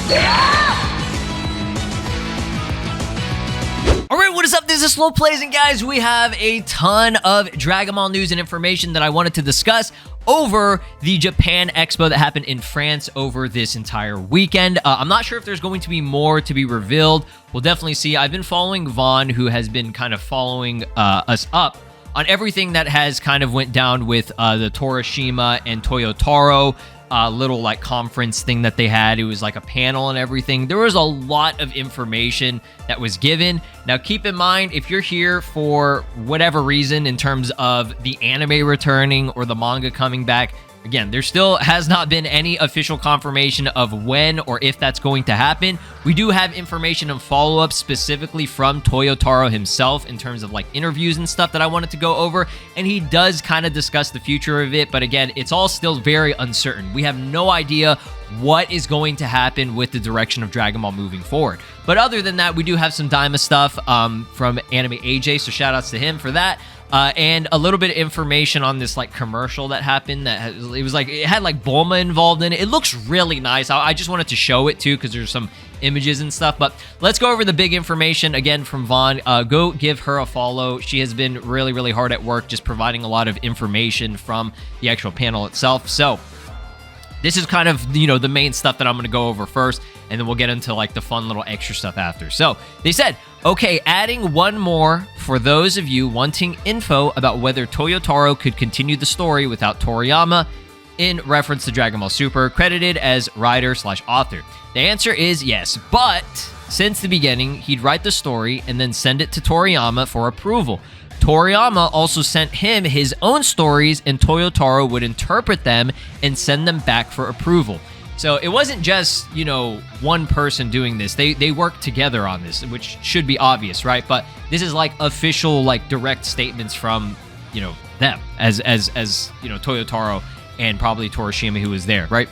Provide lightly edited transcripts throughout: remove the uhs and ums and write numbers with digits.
Alright, what is up? This is SLOplays, and guys, we have a ton of Dragon Ball news and information that I wanted to discuss over the Japan Expo that happened in France over this entire weekend. I'm not sure if there's going to be more to be revealed. We'll definitely see. I've been following Vaughn, who has been kind of following us up on everything that has kind of went down with the Toriyama and Toyotaro little like conference thing that they had. It was like a panel and everything. There was a lot of information that was given. Now keep in mind, if you're here for whatever reason in terms of the anime returning or the manga coming back, again, there still has not been any official confirmation of when or if that's going to happen. We do have information and follow-ups specifically from Toyotaro himself in terms of like interviews and stuff that I wanted to go over, and he does kind of discuss the future of it, but again, it's all still very uncertain. We have no idea what is going to happen with the direction of Dragon Ball moving forward. But other than that, we do have some Daima stuff from Anime AJ, so shout outs to him for that. And a little bit of information on this like commercial that happened it had like Bulma involved in it. It looks really nice. I just wanted to show it too because there's some images and stuff. But let's go over the big information again from Vaughn. Go give her a follow. She has been really, really hard at work just providing a lot of information from the actual panel itself. So this is kind of, you know, the main stuff that I'm going to go over first, and then we'll get into like the fun little extra stuff after. So they said, okay, adding one more for those of you wanting info about whether Toyotaro could continue the story without Toriyama, in reference to Dragon Ball Super, credited as writer/author. The answer is yes, but since the beginning, he'd write the story and then send it to Toriyama for approval. Toriyama also sent him his own stories, and Toyotaro would interpret them and send them back for approval. So it wasn't just, you know, one person doing this. They worked together on this, which should be obvious, right? But this is like official, like direct statements from, you know, them as you know, Toyotaro and probably Toriyama, who was there, right?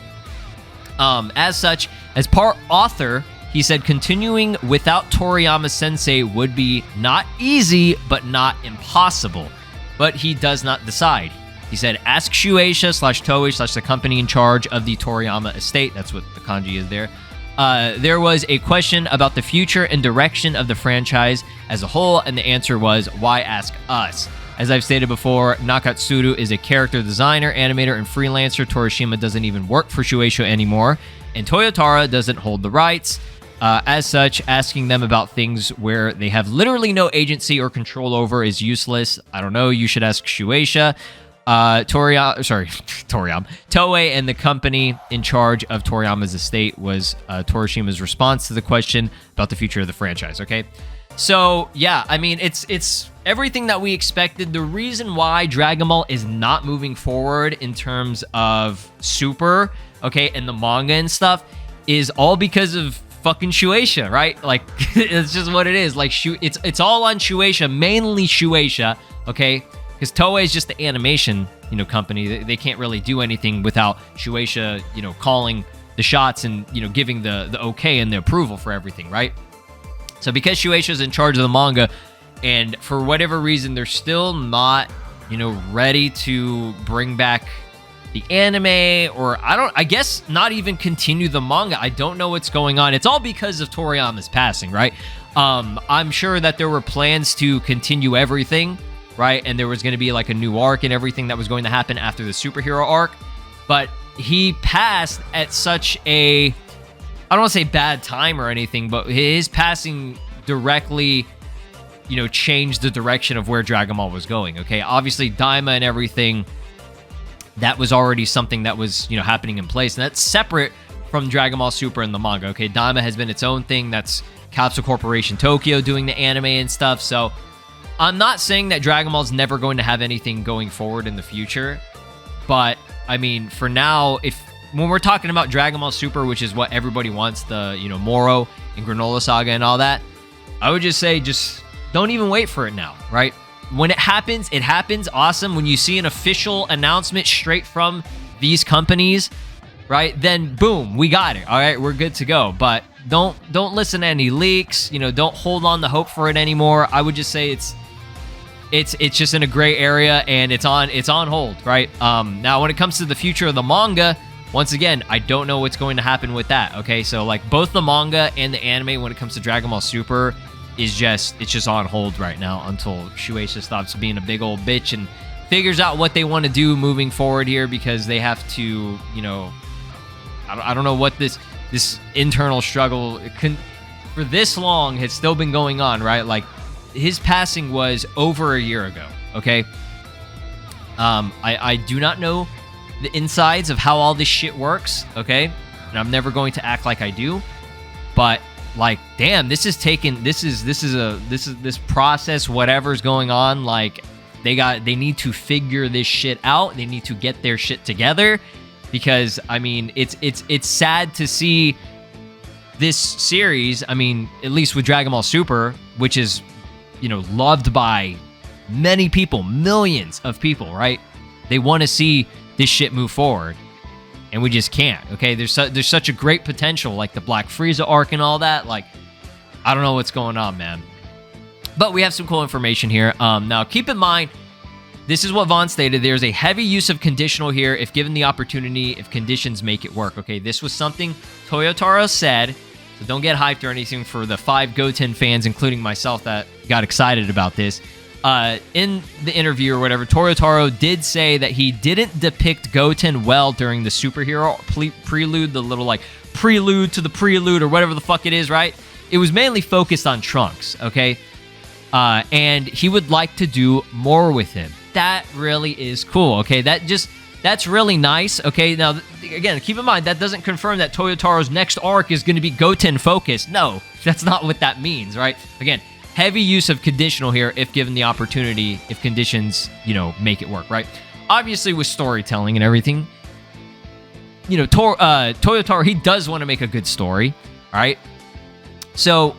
As such, as part author, he said continuing without Toriyama Sensei would be not easy, but not impossible. But he does not decide. He said, ask Shueisha/Toei/ the company in charge of the Toriyama estate. That's what the kanji is there. There was a question about the future and direction of the franchise as a whole, and the answer was, why ask us? As I've stated before, Nakatsuru is a character designer, animator, and freelancer. Toriyama doesn't even work for Shueisha anymore, and Toyotaro doesn't hold the rights. As such, asking them about things where they have literally no agency or control over is useless. I don't know, you should ask Shueisha. Toriyama. Toei and the company in charge of Toriyama's estate was Toriyama's response to the question about the future of the franchise, okay? So, yeah, I mean, it's everything that we expected. The reason why Dragon Ball is not moving forward in terms of Super, okay, and the manga and stuff is all because of fucking Shueisha, right? Like, it's just what it is. Like, it's all on Shueisha, mainly Shueisha, okay? Because Toei is just the animation, you know, company. They can't really do anything without Shueisha, you know, calling the shots and, you know, giving the okay and the approval for everything, right? So because Shueisha is in charge of the manga, and for whatever reason, they're still not, you know, ready to bring back the anime, or I guess not even continue the manga. I don't know what's going on. It's all because of Toriyama's passing, right? I'm sure that there were plans to continue everything, right? And there was going to be like a new arc and everything that was going to happen after the superhero arc. But he passed at such a, I don't want to say bad time or anything, but his passing directly, you know, changed the direction of where Dragon Ball was going, okay? Obviously, Daima and everything, that was already something that was, you know, happening in place. And that's separate from Dragon Ball Super and the manga, okay? Daima has been its own thing. That's Capsule Corporation Tokyo doing the anime and stuff. So I'm not saying that Dragon Ball's never going to have anything going forward in the future. But, I mean, for now, when we're talking about Dragon Ball Super, which is what everybody wants, the, you know, Moro and Granola Saga and all that, I would just say, just don't even wait for it now, right? When it happens, awesome. When you see an official announcement straight from these companies, right, then boom, we got it. All right, we're good to go. But don't listen to any leaks. You know, don't hold on to hope for it anymore. I would just say it's just in a gray area and it's on hold, right? Now, when it comes to the future of the manga, once again, I don't know what's going to happen with that. Okay, so like both the manga and the anime when it comes to Dragon Ball Super is it's just on hold right now until Shueisha stops being a big old bitch and figures out what they want to do moving forward here, because they have to, you know, I don't know what this internal struggle for this long has still been going on, right? Like his passing was over a year ago. Okay, I do not know the insides of how all this shit works. Okay, and I'm never going to act like I do, but like, damn, this process, whatever's going on, like they need to figure this shit out. They need to get their shit together, because I mean, it's sad to see this series. I mean, at least with Dragon Ball Super, which is, you know, loved by many people, millions of people, right? They want to see this shit move forward, and we just can't. Okay, there's such a great potential, like the Black Frieza arc and all that. Like, I don't know what's going on, man. But we have some cool information here. Now, keep in mind, this is what Vaughn stated. There's a heavy use of conditional here if given the opportunity, if conditions make it work. Okay, this was something Toyotaro said, so don't get hyped or anything for the 5 Goten fans, including myself, that got excited about this. In the interview or whatever, Toyotaro did say that he didn't depict Goten well during the superhero prelude, the little like prelude to the prelude or whatever the fuck it is, right? It was mainly focused on Trunks, okay? And he would like to do more with him. That really is cool, okay? That's really nice, okay? Now, again, keep in mind, that doesn't confirm that Toyotaro's next arc is going to be Goten focused. No, that's not what that means, right? Again, heavy use of conditional here if given the opportunity, if conditions, you know, make it work, right? Obviously, with storytelling and everything, you know, Toyotaro, he does want to make a good story, all right? So,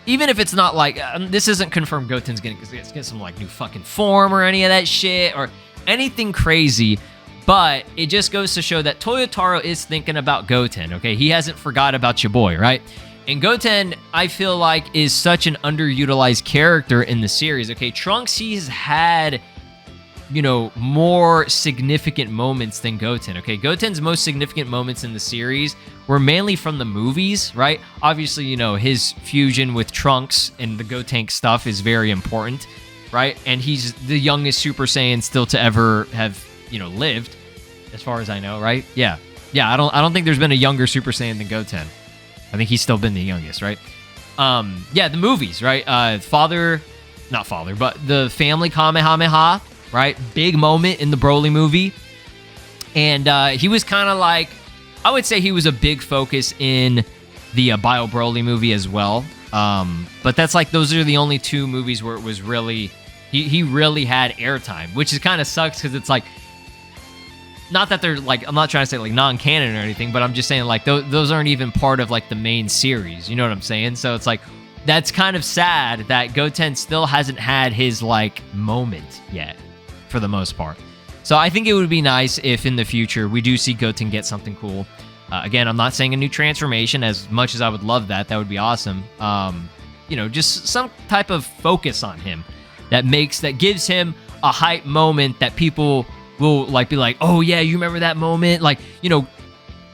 even if it's not like, this isn't confirmed Goten's gonna get some like new fucking form or any of that shit or anything crazy, but it just goes to show that Toyotaro is thinking about Goten, okay? He hasn't forgot about your boy, right? And Goten, I feel like, is such an underutilized character in the series, okay? Trunks, he's had, you know, more significant moments than Goten, okay? Goten's most significant moments in the series were mainly from the movies, right? Obviously, you know, his fusion with Trunks and the Gotenk stuff is very important, right? And he's the youngest Super Saiyan still to ever have, you know, lived, as far as I know, right? Yeah. I don't think there's been a younger Super Saiyan than Goten. I think he's still been the youngest, right? Yeah, the movies, right? Not father, but the family Kamehameha, right? Big moment in the Broly movie. And he was kind of like, I would say he was a big focus in the Bio Broly movie as well. But that's like, those are the only 2 movies where it was really, he really had airtime, which is kind of sucks because it's like, not that they're like, I'm not trying to say like non-canon or anything, but I'm just saying like those aren't even part of like the main series. You know what I'm saying? So it's like, that's kind of sad that Goten still hasn't had his like moment yet for the most part. So I think it would be nice if in the future we do see Goten get something cool. Again, I'm not saying a new transformation, as much as I would love that. That would be awesome. You know, just some type of focus on him that gives him a hype moment that people will like be like, oh yeah, you remember that moment? Like, you know,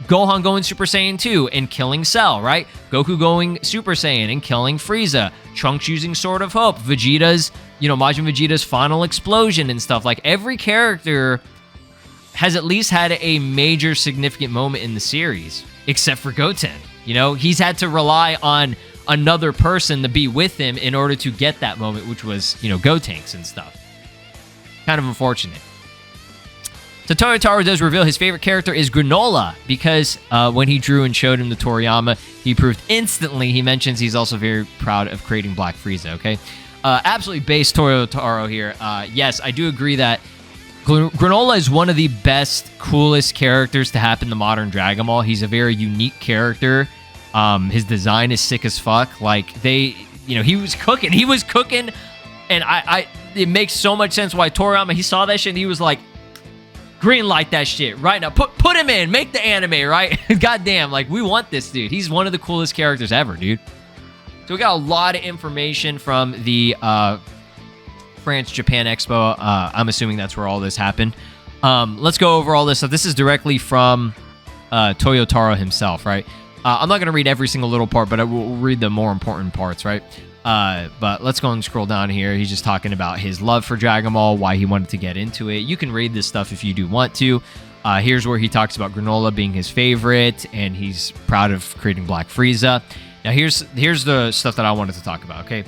Gohan going Super Saiyan 2 and killing Cell, right? Goku going Super Saiyan and killing Frieza. Trunks using Sword of Hope. Vegeta's, you know, Majin Vegeta's final explosion and stuff. Like, every character has at least had a major significant moment in the series, except for Goten. You know, he's had to rely on another person to be with him in order to get that moment, which was, you know, Gotenks and stuff. Kind of unfortunate. So Toyotaro does reveal his favorite character is Granola, because when he drew and showed him the Toriyama, he proved instantly. He mentions he's also very proud of creating Black Frieza, okay? Absolutely based Toyotaro here. Yes, I do agree that Granola is one of the best, coolest characters to happen to modern Dragon Ball. He's a very unique character. His design is sick as fuck. Like, you know, he was cooking, and it makes so much sense why Toriyama, he saw that shit and he was like, green light that shit right now. Put him in. Make the anime, right? Goddamn, like, we want this dude. He's one of the coolest characters ever, dude. So we got a lot of information from the France Japan Expo. I'm assuming that's where all this happened. Let's go over all this stuff. This is directly from Toyotaro himself, right? I'm not going to read every single little part, but I will read the more important parts, right? But let's go and scroll down here. He's just talking about his love for Dragon Ball, why he wanted to get into it. You can read this stuff if you do want to. Here's where he talks about Granola being his favorite, and he's proud of creating Black Frieza. Now, here's the stuff that I wanted to talk about, okay?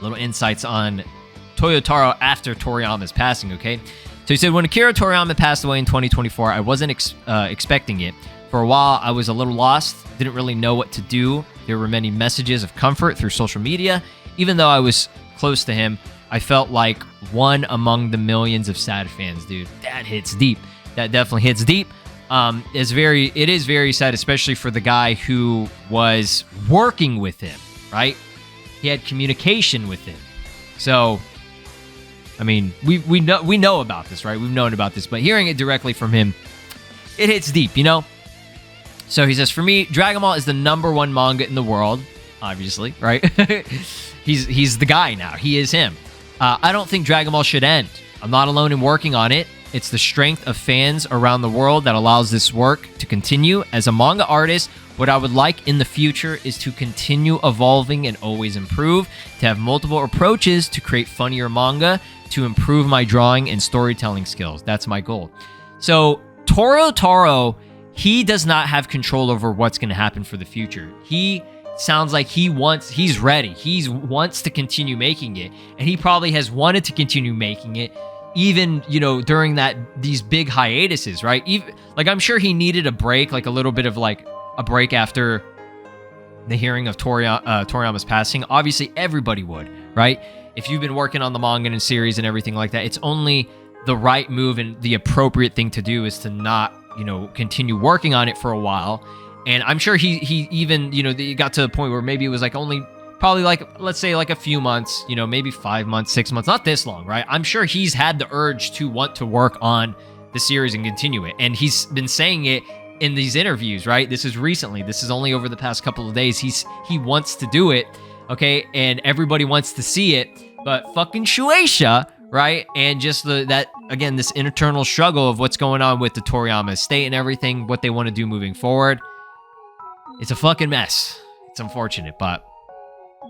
Little insights on Toyotaro after Toriyama's passing, okay? So he said, when Akira Toriyama passed away in 2024, I wasn't expecting it. For a while, I was a little lost, didn't really know what to do. There were many messages of comfort through social media. Even though I was close to him, I felt like one among the millions of sad fans, dude. That hits deep. That definitely hits deep. It is very sad, especially for the guy who was working with him, right? He had communication with him. So, I mean, we know about this, right? We've known about this, but hearing it directly from him, it hits deep, you know? So he says, for me, Dragon Ball is the #1 manga in the world, obviously, right? he's the guy now. He is him. I don't think Dragon Ball should end. I'm not alone in working on it. It's the strength of fans around the world that allows this work to continue. As a manga artist, what I would like in the future is to continue evolving and always improve, to have multiple approaches to create funnier manga, to improve my drawing and storytelling skills. That's my goal. So Toyotaro, he does not have control over what's going to happen for the future. He sounds like he's ready. He wants to continue making it, and he probably has wanted to continue making it even, you know, during these big hiatuses, right? Even, like, I'm sure he needed a break, like a little bit of like a break after the hearing of Toriyama's passing. Obviously, everybody would, right? If you've been working on the manga and series and everything like that, it's only the right move and the appropriate thing to do is to not, you know, continue working on it for a while. And I'm sure he even, you know, he got to a point where maybe it was like only probably like, let's say like a few months, you know, maybe 5 months, 6 months, not this long, right? I'm sure he's had the urge to want to work on the series and continue it. And he's been saying it in these interviews, right? This is recently. This is only over the past couple of days. He wants to do it, okay? And everybody wants to see it. But fucking Shueisha, right? And just again, this internal struggle of what's going on with the Toriyama estate and everything, what they want to do moving forward. It's a fucking mess. It's unfortunate, but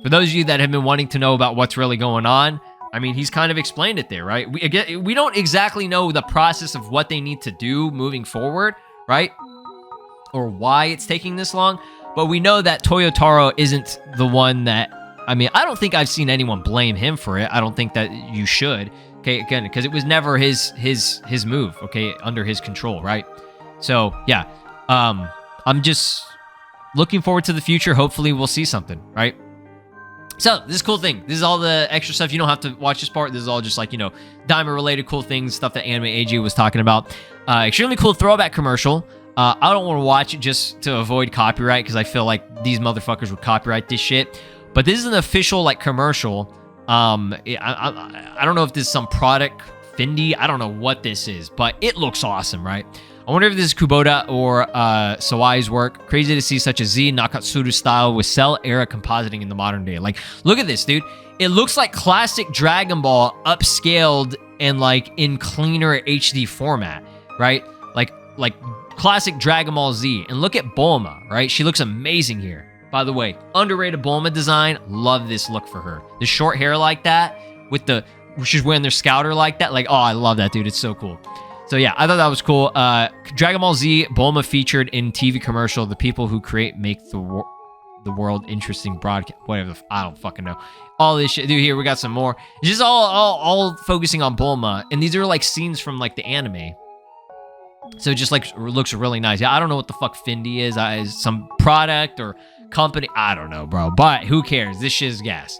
for those of you that have been wanting to know about what's really going on, I mean, he's kind of explained it there, right? We don't exactly know the process of what they need to do moving forward, right? Or why it's taking this long, but we know that Toyotaro isn't the one that, I mean, I don't think I've seen anyone blame him for it. I don't think that you should, okay? Again, because it was never his move, okay? Under his control, right? So, yeah. I'm just looking forward to the future. Hopefully we'll see something, right? So, this is a cool thing. This is all the extra stuff. You don't have to watch this part. This is all just like, you know, Daima-related cool things, stuff that Anime AJ was talking about. Extremely cool throwback commercial. I don't want to watch it just to avoid copyright because I feel like these motherfuckers would copyright this shit. But this is an official, like, commercial. I don't know if this is some product, Fendi. I don't know what this is, but it looks awesome, right? I wonder if this is Kubota or Sawai's work. Crazy to see such a Z Nakatsuru style with cell era compositing in the modern day. Like, look at this, dude. It looks like classic Dragon Ball upscaled and like in cleaner HD format, right? Like classic Dragon Ball Z. And look at Bulma, right? She looks amazing here. By the way, underrated Bulma design. Love this look for her. The short hair like that with she's wearing their scouter like that. Like, oh, I love that, dude. It's so cool. So yeah, I thought that was cool. Dragon Ball Z, Bulma featured in TV commercial. The people who create make the world interesting broadcast. Whatever, I don't fucking know. All this shit, dude. Here we got some more. It's just all focusing on Bulma, and these are like scenes from like the anime. So it just like looks really nice. Yeah, I don't know what the fuck Fendi is. Some product or company. I don't know, bro. But who cares? This shit is gas.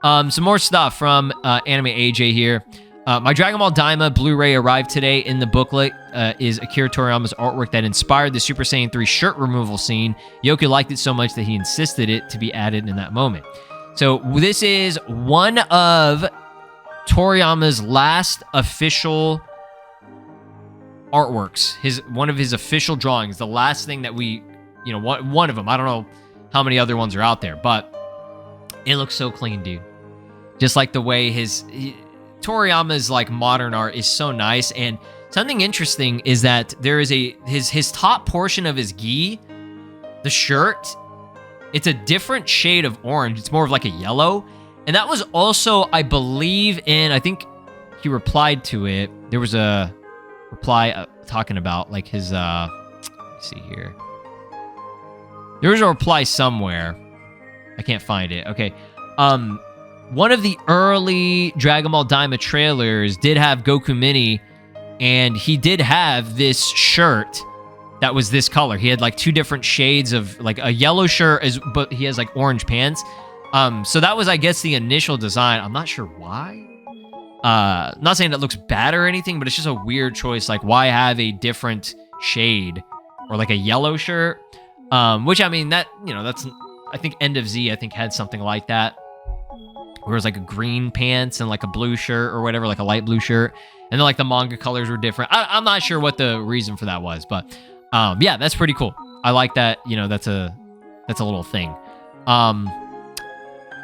Some more stuff from Anime AJ here. My Dragon Ball Daima Blu-ray arrived today. In the booklet is Akira Toriyama's artwork that inspired the Super Saiyan 3 shirt removal scene. Yoku liked it so much that he insisted it to be added in that moment. So this is one of Toriyama's last official artworks. One of his official drawings. The last thing that we, you know, one of them. I don't know how many other ones are out there, but it looks so clean, dude. Just like the way Toriyama's like modern art is so nice, and something interesting is that there is his top portion of his gi, the shirt, it's a different shade of orange. It's more of like a yellow. And that was also, I believe, I think he replied to it. There was a reply talking about like his, let me see here. There was a reply somewhere. I can't find it. Okay. One of the early Dragon Ball Daima trailers did have Goku Mini, and he did have this shirt that was this color. He had like two different shades of like a yellow shirt, but he has like orange pants. So that was, I guess, the initial design. I'm not sure why. Not saying it looks bad or anything, but it's just a weird choice. Like, why have a different shade or like a yellow shirt? Which, I mean, that, you know, that's, I think End of Z, I think, had something like that. Where it was like a green pants and like a blue shirt or whatever, like a light blue shirt. And then like the manga colors were different. I'm not sure what the reason for that was, but yeah, that's pretty cool. I like that, you know, that's a little thing.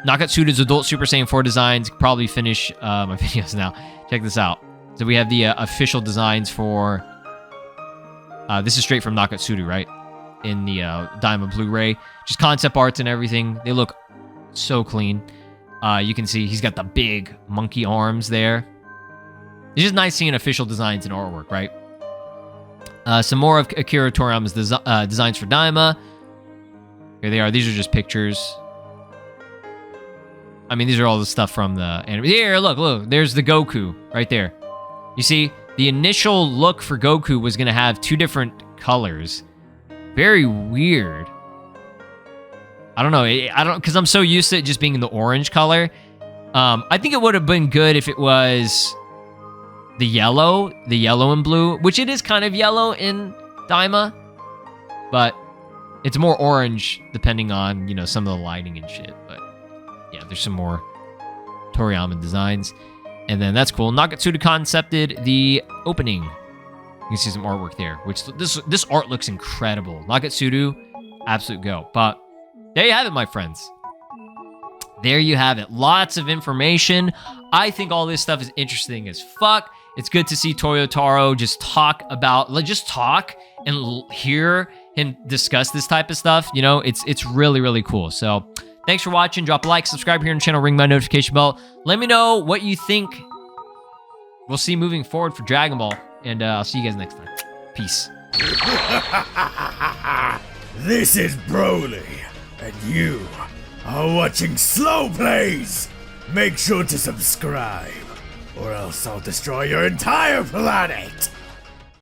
Nakatsuda's Adult Super Saiyan 4 designs. Probably finish my videos now. Check this out. So we have the official designs for... this is straight from Nakatsuda, right? In the Daima Blu-ray. Just concept arts and everything. They look so clean. You can see he's got the big monkey arms there. It's just nice seeing official designs and artwork, right? Some more of Akira Toriyama's designs for Daima. Here they are. These are just pictures. I mean, these are all the stuff from the anime. Here, look. There's the Goku right there. You see, the initial look for Goku was going to have two different colors. Very weird. I don't know. Because I'm so used to it just being the orange color. I think it would have been good if it was the yellow and blue, which it is kind of yellow in Daima, but it's more orange depending on, you know, some of the lighting and shit. But yeah, there's some more Toriyama designs, and then that's cool. Nakatsuda concepted the opening. You can see some artwork there, which this art looks incredible. Nakatsuda, absolute go. But there you have it, my friends. There you have it. Lots of information. I think all this stuff is interesting as fuck. It's good to see Toyotaro just talk and hear him discuss this type of stuff. You know, it's really, really cool. So thanks for watching. Drop a like, subscribe here on the channel, ring my notification bell. Let me know what you think we'll see moving forward for Dragon Ball. And I'll see you guys next time. Peace. This is Broly, and you are watching SLOplays. Make sure to subscribe, or else I'll destroy your entire planet.